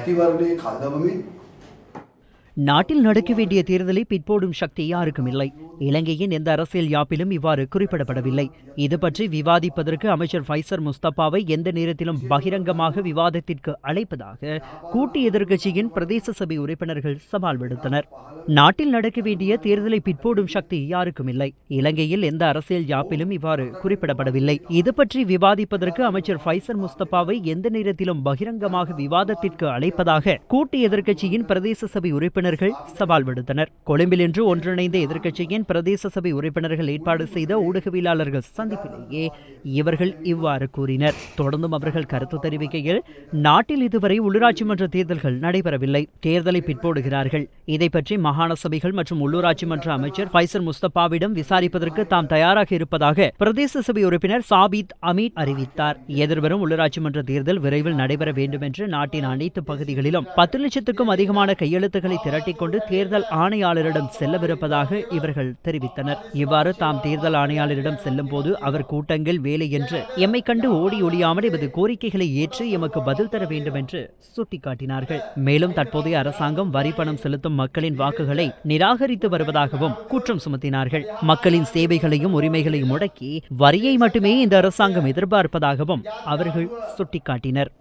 මැතිවරණයේ කල්දමමින් நாட்டில் நடக்க வேண்டிய தேர்தலை பிற்போடும் சக்தி யாருக்கும் இல்லை. இலங்கையின் எந்த அரசியல் யாப்பிலும் இவ்வாறு குறிப்பிடப்படவில்லை. இது பற்றி விவாதிப்பதற்கு அமைச்சர் ஃபைசர் முஸ்தபாவை எந்த நேரத்திலும் பகிரங்கமாக விவாதத்திற்கு அழைப்பதாக கூட்டு எதிர்க்கட்சியின் பிரதேச சபை உறுப்பினர்கள் சவால் விடுத்தனர். நாட்டில் நடக்க வேண்டிய தேர்தலை பிற்போடும் சக்தி யாருக்கும் இல்லை. இலங்கையில் எந்த அரசியல் யாப்பிலும் இவ்வாறு குறிப்பிடப்படவில்லை. இது பற்றி விவாதிப்பதற்கு அமைச்சர் ஃபைசர் முஸ்தபாவை எந்த நேரத்திலும் பகிரங்கமாக விவாதத்திற்கு அழைப்பதாக கூட்டு எதிர்க்கட்சியின் பிரதேச சபை உறுப்பினர் சவால் விடுத்தனர். கொழும்பில் இன்று ஒன்றிணைந்த எதிர்க்கட்சியின் பிரதேச சபை உறுப்பினர்கள் ஏற்பாடு செய்த ஊடகவியலாளர்கள் சந்திப்பிலேயே இவர்கள் இவ்வாறு கூறினர். தொடர்ந்தும் அவர்கள் கருத்து தெரிவிக்கையில், நாட்டில் இதுவரை உள்ளூராட்சி மன்ற தேர்தல்கள் நடைபெறவில்லை, தேர்தலை பிற்போடுகிறார்கள். இதை பற்றி மாகாண சபைகள் மற்றும் உள்ளூராட்சி மன்ற அமைச்சர் ஃபைசர் முஸ்தபாவிடம் விசாரிப்பதற்கு தாம் தயாராக இருப்பதாக பிரதேச சபை உறுப்பினர் சாபித் அமீட் அறிவித்தார். எதிர்வரும் உள்ளூராட்சி மன்ற தேர்தல் விரைவில் நடைபெற வேண்டும் என்று நாட்டின் அனைத்து பகுதிகளிலும் 10 லட்சத்துக்கும் அதிகமான கையெழுத்துக்களை திரட்டிக்கொண்டு தேர்தல் ஆணையாளரிடம் செல்லவிருப்பதாக இவர்கள் தெரிவித்தனர். இவ்வாறு தாம் தேர்தல் ஆணையாளரிடம் செல்லும் போது அவர் கூட்டங்கள் வேலை என்று எம்மை கண்டு ஓடி ஒளியாமல் எமது கோரிக்கைகளை ஏற்று எமக்கு பதில் தர வேண்டும் என்று சுட்டிக்காட்டினார்கள். மேலும் தற்போதைய அரசாங்கம் வரி பணம் செலுத்தும் மக்களின் வாக்குகளை நிராகரித்து வருவதாகவும் குற்றம் சுமத்தினார்கள். மக்களின் சேவைகளையும் உரிமைகளையும் முடக்கி வரியை மட்டுமே இந்த அரசாங்கம் எதிர்பார்ப்பதாகவும் அவர்கள் சுட்டிக்காட்டினர்.